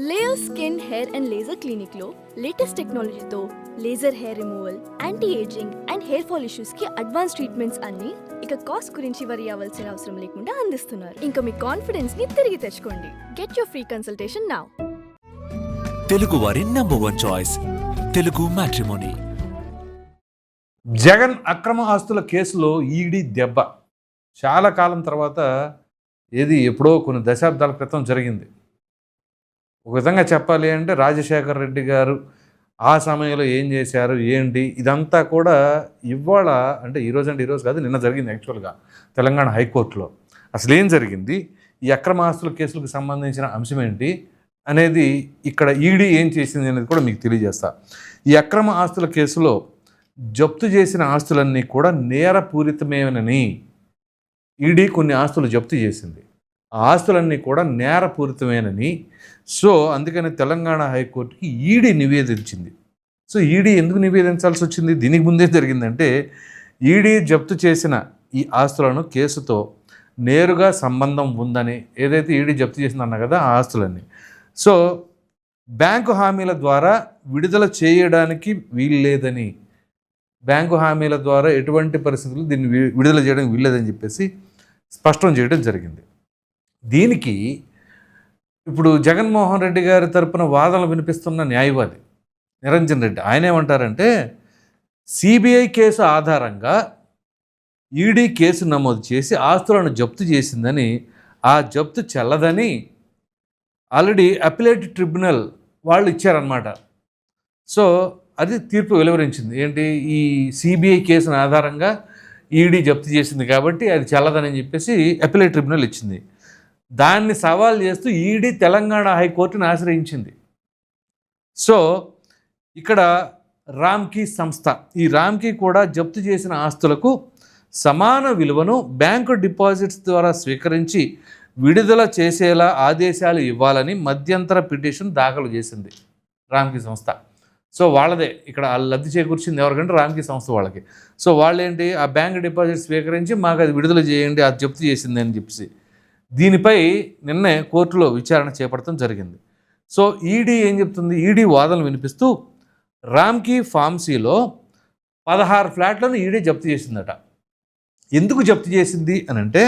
Layer skin hair and laser clinic లో latest టెక్నాలజీతో laser hair removal, anti ageing and hair fall issues కి advance treatments అన్ని ఇక cost గురించి వరి అవ్వాల్సిన అవసరం లేకుండా అందిస్తున్నారు. ఇంకా మీ కాన్ఫిడెన్స్ ని తిరిగి తెచ్చుకోండి. Get your free consultation now. Telugu వారి #1 చాయిస్ తెలుగు మ్యాట్రిమోనీ. జగన్ అక్రమ ఆస్తుల కేసులో ఈడీ దెబ్బ చాలా కాలం తర్వాత ఎప్పుడో కొన్ని దశాబ్దాల క్రితం జరిగింది. ఒక విధంగా చెప్పాలి అంటే రాజశేఖర రెడ్డి గారు ఆ సమయంలో ఏం చేశారు ఏంటి ఇదంతా కూడా ఇవాళ అంటే ఈరోజు కాదు, నిన్న జరిగింది యాక్చువల్గా తెలంగాణ హైకోర్టులో. అసలు ఏం జరిగింది, ఈ అక్రమ ఆస్తుల కేసులకు సంబంధించిన అంశం ఏంటి అనేది, ఇక్కడ ఈడీ ఏం చేసింది అనేది కూడా మీకు తెలియజేస్తా. ఈ అక్రమ ఆస్తుల కేసులో జప్తు చేసిన ఆస్తులన్నీ కూడా నేరపూరితమేనని ఈడీ కొన్ని ఆస్తులు జప్తు చేసింది. ఆ ఆస్తులన్నీ కూడా నేరపూరితమేనని అందుకని తెలంగాణ హైకోర్టుకి ఈడీ నివేదించింది. ఈడీ ఎందుకు నివేదించాల్సి వచ్చింది? దీనికి ముందే జరిగిందంటే ఈడీ జప్తు చేసిన ఈ ఆస్తులను కేసుతో నేరుగా సంబంధం ఉందని, ఏదైతే ఈడీ జప్తు చేసిందన్నా కదా ఆ ఆస్తులన్నీ, బ్యాంకు హామీల ద్వారా విడుదల చేయడానికి వీల్లేదని, బ్యాంకు హామీల ద్వారా ఎటువంటి పరిస్థితులు దీన్ని విడుదల చేయడానికి వీల్లేదని చెప్పేసి స్పష్టం చేయడం జరిగింది. దీనికి ఇప్పుడు జగన్మోహన్ రెడ్డి గారి తరపున వాదనలు వినిపిస్తున్న న్యాయవాది నిరంజన్ రెడ్డి ఆయన ఏమంటారంటే, సిబిఐ కేసు ఆధారంగా ఈడీ కేసు నమోదు చేసి ఆస్తులను జప్తు చేసిందని, ఆ జప్తు చెల్లదని ఆల్రెడీ అపిలేట్ ట్రిబ్యునల్ వాళ్ళు ఇచ్చారనమాట. అది తీర్పు వెలువరించింది. ఏంటి, ఈ సిబిఐ కేసును ఆధారంగా ఈడీ జప్తు చేసింది కాబట్టి అది చెల్లదని చెప్పేసి అపిలేట్ ట్రిబ్యునల్ ఇచ్చింది. దాన్ని సవాల్ చేస్తూ ఈడీ తెలంగాణ హైకోర్టును ఆశ్రయించింది. ఇక్కడ రామ్కీ సంస్థ, ఈ రామ్కీ కూడా జప్తు చేసిన ఆస్తులకు సమాన విలువను బ్యాంకు డిపాజిట్స్ ద్వారా స్వీకరించి విడుదల చేసేలా ఆదేశాలు ఇవ్వాలని మధ్యంతర పిటిషన్ దాఖలు చేసింది రామ్కీ సంస్థ. వాళ్ళదే ఇక్కడ లబ్ధి చేకూర్చింది ఎవరికంటే రామ్కీ సంస్థ వాళ్ళకి. వాళ్ళేంటి, ఆ బ్యాంక్ డిపాజిట్ స్వీకరించి మాకు అది విడుదల చేయండి, అది జప్తు చేసింది అని చెప్పేసి దీనిపై నిన్నే కోర్టులో విచారణ చేపట్టడం జరిగింది. ఈడీ ఏం చెప్తుంది, ఈడీ వాదనలు వినిపిస్తూ రామ్కీ ఫార్మసీలో 16 ఫ్లాట్లను ఈడీ జప్తు చేసిందట. ఎందుకు జప్తు చేసింది అని అంటే,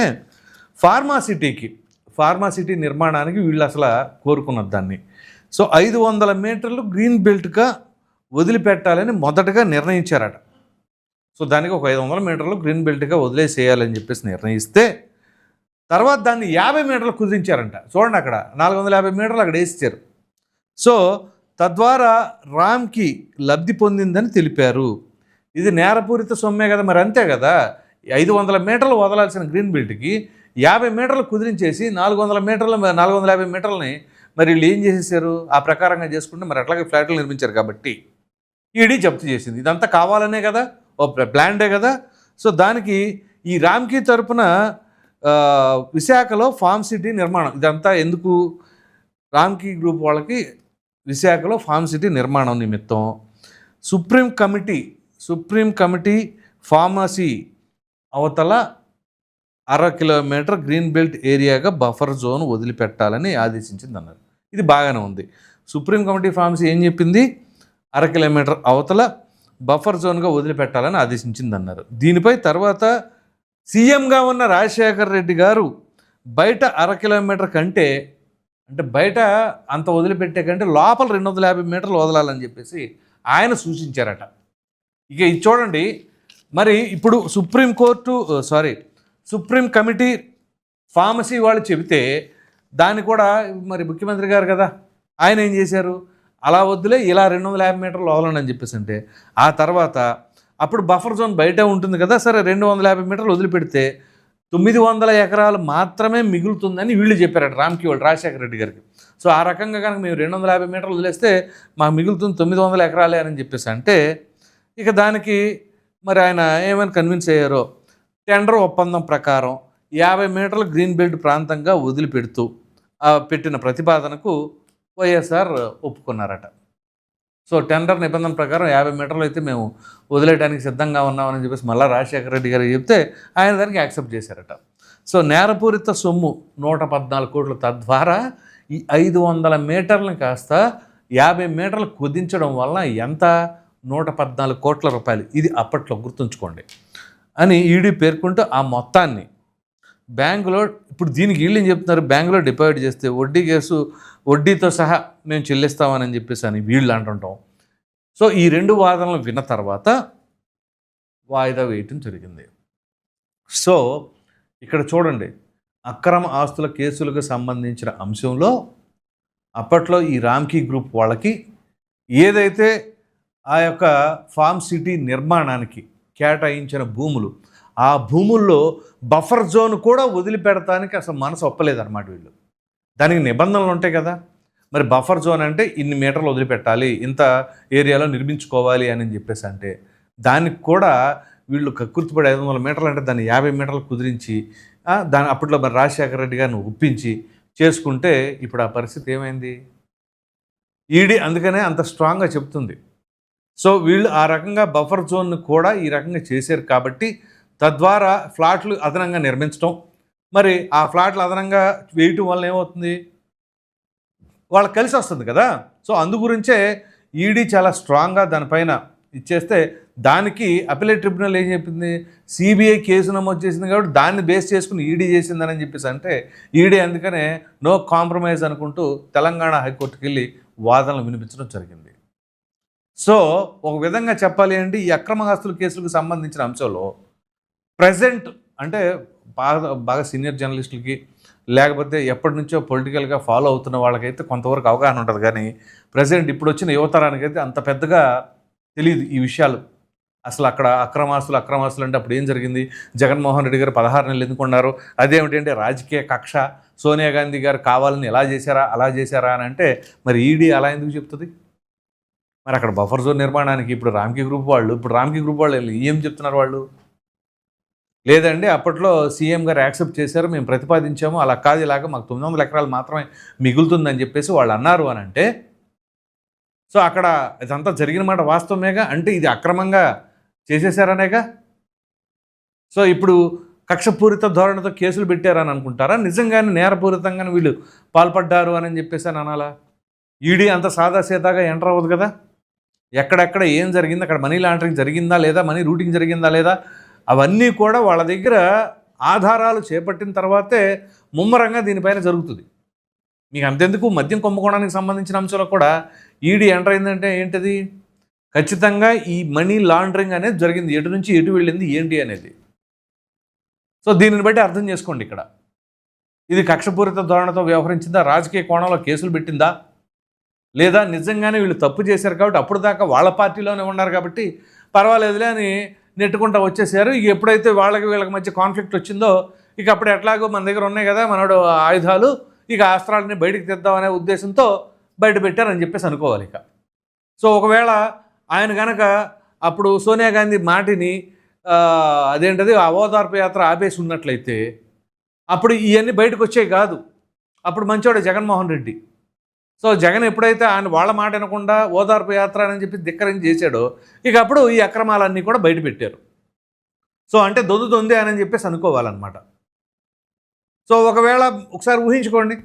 ఫార్మాసిటీ నిర్మాణానికి వీళ్ళు అసలు కోరుకున్నది దాన్ని. 500 మీటర్లు గ్రీన్ బెల్ట్గా వదిలిపెట్టాలని మొదటగా నిర్ణయించారట. దానికి ఒక 500 మీటర్లు గ్రీన్ బెల్ట్గా వదిలేసేయాలని చెప్పేసి నిర్ణయిస్తే, తర్వాత దాన్ని 50 మీటర్లు కుదిరించారంట. చూడండి, అక్కడ 450 మీటర్లు అక్కడ వేసిచ్చారు. తద్వారా రామ్కి లబ్ధి పొందిందని తెలిపారు. ఇది నేరపూరిత సొమ్మే కదా, మరి అంతే కదా. 500 మీటర్లు వదలాల్సిన గ్రీన్ బెల్ట్కి 50 మీటర్లు కుదిరించేసి 450 మీటర్లని మరి వీళ్ళు ఏం చేసేసారు, ఆ ప్రకారంగా చేసుకుంటే మరి అట్లాగే ఫ్లాట్లు నిర్మించారు కాబట్టి ఈడీ జప్తు చేసింది. ఇదంతా కావాలనే కదా, ఓ ప్లాన్డే కదా. దానికి ఈ రామ్కీ తరపున విశాఖలో ఫార్మ్ సిటీ నిర్మాణం, ఇదంతా ఎందుకు, రామ్కీ గ్రూప్ వాళ్ళకి విశాఖలో ఫార్మ్ సిటీ నిర్మాణం నిమిత్తం సుప్రీం కమిటీ ఫార్మసీ అవతల 60 కిలోమీటర్ గ్రీన్ బెల్ట్ ఏరియాగా బఫర్ జోన్ వదిలిపెట్టాలని ఆదేశించింది అన్నారు. ఇది బాగానే ఉంది. సుప్రీం కమిటీ ఫార్మసీ ఏం చెప్పింది, 60 కిలోమీటర్ అవతల బఫర్ జోన్గా వదిలిపెట్టాలని ఆదేశించింది అన్నారు. దీనిపై తర్వాత సీఎంగా ఉన్న రాజశేఖర రెడ్డి గారు బయట 60 కిలోమీటర్ కంటే, అంటే బయట అంత వదిలిపెట్టే కంటే లోపల 250 మీటర్లు వదలాలని చెప్పేసి ఆయన సూచించారట. ఇక ఇది చూడండి, మరి ఇప్పుడు సుప్రీం కమిటీ ఫార్మసీ వాళ్ళు చెబితే దాన్ని కూడా మరి ముఖ్యమంత్రి గారు కదా, ఆయన ఏం చేశారు, అలా వద్దులే ఇలా 250 మీటర్లు వదలండి అని చెప్పేసి అంటే, ఆ తర్వాత అప్పుడు బఫర్ జోన్ బయటే ఉంటుంది కదా, సరే 250 మీటర్లు వదిలిపెడితే 900 ఎకరాలు మాత్రమే మిగులుతుందని వీళ్ళు చెప్పారట రామ్కీ వాళ్ళు రాజశేఖర రెడ్డి గారికి. ఆ రకంగా కనుక మేము 250 మీటర్లు వదిలేస్తే మాకు మిగులుతుంది 900 ఎకరాలే అని చెప్పేసి అంటే, ఇక దానికి మరి ఆయన ఏమైనా కన్విన్స్ అయ్యారో, టెండర్ ఒప్పందం ప్రకారం 50 మీటర్ల గ్రీన్ బెల్ట్ ప్రాంతంగా వదిలిపెడుతూ పెట్టిన ప్రతిపాదనకు వైఎస్ఆర్ ఒప్పుకున్నారట. టెండర్ నిబంధన ప్రకారం 50 మీటర్లు అయితే మేము వదిలేయడానికి సిద్ధంగా ఉన్నామని చెప్పేసి మళ్ళీ రాజశేఖర రెడ్డి గారు చెప్తే ఆయన దానికి యాక్సెప్ట్ చేశారట. నేరపూరిత సొమ్ము 114 కోట్లు, తద్వారా ఈ 500 మీటర్లను కాస్త 50 మీటర్లు కుదించడం వల్ల ఎంత 114 కోట్ల రూపాయలు, ఇది అప్పట్లో గుర్తుంచుకోండి అని ఈడీ పేర్కొంటూ ఆ మొత్తాన్ని బ్యాంకులో, ఇప్పుడు దీనికి వీళ్ళు ఏం చెప్తున్నారు, బ్యాంకులో డిపాజిట్ చేస్తే వడ్డీతో సహా మేము చెల్లిస్తామని చెప్పేసి అని వీళ్ళు అంటుంటాం. సో ఈ 2 వాదనలు విన్న తర్వాత వాయిదా వేయటం జరిగింది. సో ఇక్కడ చూడండి, అక్రమ ఆస్తుల కేసులకు సంబంధించిన అంశంలో అప్పట్లో ఈ రామ్కీ గ్రూప్ వాళ్ళకి ఏదైతే ఆ యొక్క ఫార్మ్ సిటీ నిర్మాణానికి కేటాయించిన భూములు, ఆ భూముల్లో బఫర్ జోన్ కూడా వదిలిపెడటానికి అసలు మనసు ఒప్పలేదన్నమాట వీళ్ళు. దానికి నిబంధనలు ఉంటాయి కదా, మరి బఫర్ జోన్ అంటే ఇన్ని మీటర్లు వదిలిపెట్టాలి, ఇంత ఏరియాలో నిర్మించుకోవాలి అని చెప్పేసి అంటే దానికి కూడా వీళ్ళు కక్కుర్తిపడి 500 మీటర్లు అంటే దాన్ని 50 మీటర్లు కుదిరించి దాని అప్పట్లో మరి రాజశేఖర రెడ్డి గారిని ఒప్పించి చేసుకుంటే ఇప్పుడు ఆ పరిస్థితి ఏమైంది? ఈడీ అందుకనే అంత స్ట్రాంగ్గా చెప్తుంది. సో వీళ్ళు ఆ రకంగా బఫర్ జోన్ను కూడా ఈ రకంగా చేశారు కాబట్టి తద్వారా ఫ్లాట్లు అదనంగా నిర్మించడం, మరి ఆ ఫ్లాట్లు అదనంగా వేయటం వల్ల ఏమవుతుంది, వాళ్ళకి కలిసి వస్తుంది కదా. సో అందుగురించే ఈడీ చాలా స్ట్రాంగ్గా దానిపైన ఇచ్చేస్తే దానికి అపిలేట్ ట్రిబ్యునల్ ఏం చెప్పింది, సిబిఐ కేసు నమోదు చేసింది కాబట్టి దాన్ని బేస్ చేసుకుని ఈడీ చేసిందని చెప్పేసి అంటే ఈడీ అందుకనే నో కాంప్రమైజ్ అనుకుంటూ తెలంగాణ హైకోర్టుకి వెళ్ళి వాదనలు వినిపించడం జరిగింది. సో ఒక విధంగా చెప్పాలి అంటే ఈ అక్రమ ఆస్తుల కేసులకు సంబంధించిన అంశంలో ప్రజెంట్ అంటే బాగా సీనియర్ జర్నలిస్టులకి లేకపోతే ఎప్పటి నుంచో పొలిటికల్గా ఫాలో అవుతున్న వాళ్ళకైతే కొంతవరకు అవగాహన ఉంటుంది, కానీ ప్రజెంట్ ఇప్పుడు వచ్చిన యువతరానికి అయితే అంత పెద్దగా తెలియదు ఈ విషయాలు. అసలు అక్కడ అక్రమాస్తులు అంటే అప్పుడు ఏం జరిగింది, జగన్మోహన్ రెడ్డి గారు 16 నెలలు ఎందుకున్నారు, అదేమిటంటే రాజకీయ కక్ష, సోనియా గాంధీ గారు కావాలని అలా చేశారా అని అంటే మరి ఈడీ అలా ఎందుకు చెప్తుంది? మరి అక్కడ బఫర్ జోన్ నిర్మాణానికి ఇప్పుడు రామ్కీ గ్రూప్ వాళ్ళు ఏం చెప్తున్నారు వాళ్ళు? లేదండి అప్పట్లో సీఎం గారు యాక్సెప్ట్ చేశారు, మేము ప్రతిపాదించాము, అలా కాదు ఇలాగా మాకు 900 ఎకరాలు మాత్రమే మిగులుతుందని చెప్పేసి వాళ్ళు అన్నారు అని అంటే, సో అక్కడ ఇదంతా జరిగిన మాట వాస్తవమేగా, అంటే ఇది అక్రమంగా చేసేసారనేగా. సో ఇప్పుడు కక్షపూరిత ధోరణితో కేసులు పెట్టారని అనుకుంటారా, నిజంగానే నేరపూరితంగానే వీళ్ళు పాల్పడ్డారు అని చెప్పేసి అని అనాలా? ఈడీ అంత సాదాసీదాగా ఎంటర్ అవ్వదు కదా. ఎక్కడెక్కడ ఏం జరిగింది, అక్కడ మనీ లాండరింగ్ జరిగిందా లేదా, మనీ రూటింగ్ జరిగిందా లేదా, అవన్నీ కూడా వాళ్ళ దగ్గర ఆధారాలు చేపట్టిన తర్వాతే ముమ్మరంగా దీనిపైన జరుగుతుంది. మీకు అంతెందుకు మద్యం కుంభకోణానికి సంబంధించిన అంశంలో కూడా ఈడీ ఎంటర్ అయిందంటే ఏంటిది, ఖచ్చితంగా ఈ మనీ లాండరింగ్ అనేది జరిగింది, ఎటు నుంచి ఎటు వెళ్ళింది ఏంటి అనేది. సో దీనిని బట్టి అర్థం చేసుకోండి, ఇక్కడ ఇది కక్షపూరిత ధోరణితో వ్యవహరించిందా, రాజకీయ కోణంలో కేసులు పెట్టిందా, లేదా నిజంగానే వీళ్ళు తప్పు చేశారు కాబట్టి అప్పుడు దాకా వాళ్ళ పార్టీలోనే ఉన్నారు కాబట్టి పర్వాలేదులే అని నెట్టుకుంటూ వచ్చేసారు. ఇక ఎప్పుడైతే వీళ్ళకి మధ్య కాన్ఫ్లిక్ట్ వచ్చిందో ఇక అప్పుడు ఎట్లాగో మన దగ్గర ఉన్నాయి కదా మనోడు ఆయుధాలు, ఇక అస్త్రాలని బయటికి తెద్దామనే ఉద్దేశంతో బయట పెట్టారని చెప్పేసి అనుకోవాలి ఇక. సో ఒకవేళ ఆయన కనుక అప్పుడు సోనియా గాంధీ మాటిని అదేంటది ఆ ఓదార్పు యాత్ర ఆపేసి ఉన్నట్లయితే అప్పుడు ఇవన్నీ బయటకు వచ్చేవి కాదు. అప్పుడు మంచోడే జగన్మోహన్ రెడ్డి. సో జగన్ ఎప్పుడైతే ఆయన వాళ్ళ మాట వినకుండా ఓదార్పు యాత్ర అని చెప్పి ధిక్కరించి చేశాడో ఇక అప్పుడు ఈ అక్రమాలన్నీ కూడా బయట పెట్టారు. సో అంటే దొందే అని చెప్పేసి అనుకోవాలన్నమాట. సో ఒకవేళ ఒకసారి ఊహించుకోండి,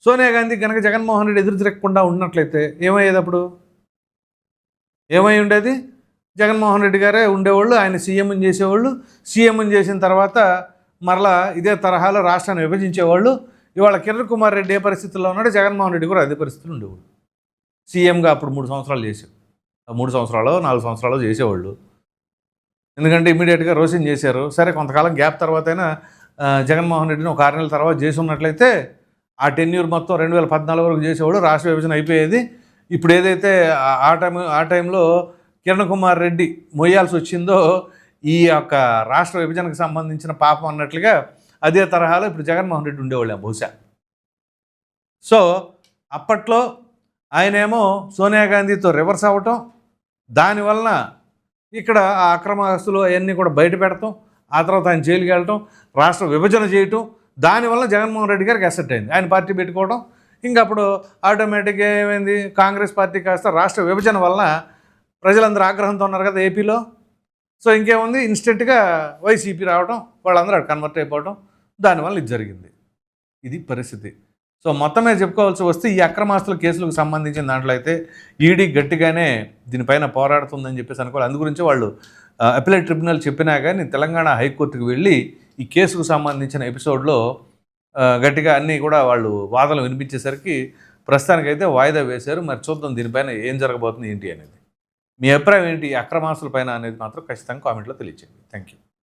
సోనియా గాంధీ కనుక జగన్మోహన్ రెడ్డి ఎదురు తిరగకుండా ఉన్నట్లయితే ఏమయ్యేది, అప్పుడు ఏమై ఉండేది, జగన్మోహన్ రెడ్డి గారే ఉండేవాళ్ళు, ఆయన సీఎంని చేసేవాళ్ళు, సీఎంని చేసిన తర్వాత మరలా ఇదే తరహాలో రాష్ట్రాన్ని విభజించేవాళ్ళు. ఇవాళ కిరణ్ కుమార్ రెడ్డి ఏ పరిస్థితుల్లో ఉన్నాడో జగన్మోహన్ రెడ్డి కూడా అదే పరిస్థితులు ఉండేవాళ్ళు. సీఎంగా అప్పుడు 3 సంవత్సరాలు చేశారు, 3 సంవత్సరాలు 4 సంవత్సరాలు చేసేవాళ్ళు. ఎందుకంటే ఇమీడియట్గా రోషన్ చేశారు. సరే కొంతకాలం గ్యాప్ తర్వాత అయినా జగన్మోహన్ రెడ్డిని ఒక 6 నెలల తర్వాత చేసి ఉన్నట్లయితే ఆ టెన్యూర్ మొత్తం 2014 వరకు చేసేవాళ్ళు, రాష్ట్ర విభజన అయిపోయేది. ఇప్పుడు ఏదైతే ఆ టైంలో కిరణ్ కుమార్ రెడ్డి మొయ్యాల్సి వచ్చిందో ఈ యొక్క రాష్ట్ర విభజనకు సంబంధించిన పాపం అన్నట్లుగా అదే తరహాలో ఇప్పుడు జగన్మోహన్ రెడ్డి ఉండేవాళ్ళే బహుశా. సో అప్పట్లో ఆయనేమో సోనియా గాంధీతో రివర్స్ అవ్వటం, దానివలన ఇక్కడ ఆ అక్రమాస్తులు అవన్నీ కూడా బయట పెడతాం, ఆ తర్వాత ఆయన జైలుకి వెళ్ళటం, రాష్ట్ర విభజన చేయటం, దానివల్ల జగన్మోహన్ రెడ్డి గారికి అసెట్ అయింది, ఆయన పార్టీ పెట్టుకోవడం. ఇంకా అప్పుడు ఆటోమేటిక్గా ఏమైంది, కాంగ్రెస్ పార్టీ కాస్త రాష్ట్ర విభజన వలన ప్రజలందరూ ఆగ్రహంతో ఉన్నారు కదా ఏపీలో. సో ఇంకేముంది, ఇన్స్టెంట్గా వైసీపీ రావడం, వాళ్ళందరూ కన్వర్ట్ అయిపోవడం, దానివల్ల ఇది జరిగింది. ఇది పరిస్థితి. సో మొత్తం మీద చెప్పుకోవాల్సి వస్తే ఈ అక్రమాస్తుల కేసులకు సంబంధించిన దాంట్లో అయితే ఈడీ గట్టిగానే దీనిపైన పోరాడుతుందని చెప్పేసి అనుకోవాలి. అందు గురించి వాళ్ళు అపిలేట్ ట్రిబ్యునల్ చెప్పినా కానీ తెలంగాణ హైకోర్టుకు వెళ్ళి ఈ కేసుకు సంబంధించిన ఎపిసోడ్లో గట్టిగా అన్నీ కూడా వాళ్ళు వాదనలు వినిపించేసరికి ప్రస్తుతానికైతే వాయిదా వేశారు. మరి చూద్దాం దీనిపైన ఏం జరగబోతుంది ఏంటి అనేది. మీ అభిప్రాయం ఏంటి ఈ అక్రమాస్తుల పైన అనేది మాత్రం ఖచ్చితంగా కామెంట్లో తెలియజేయండి. Thank you.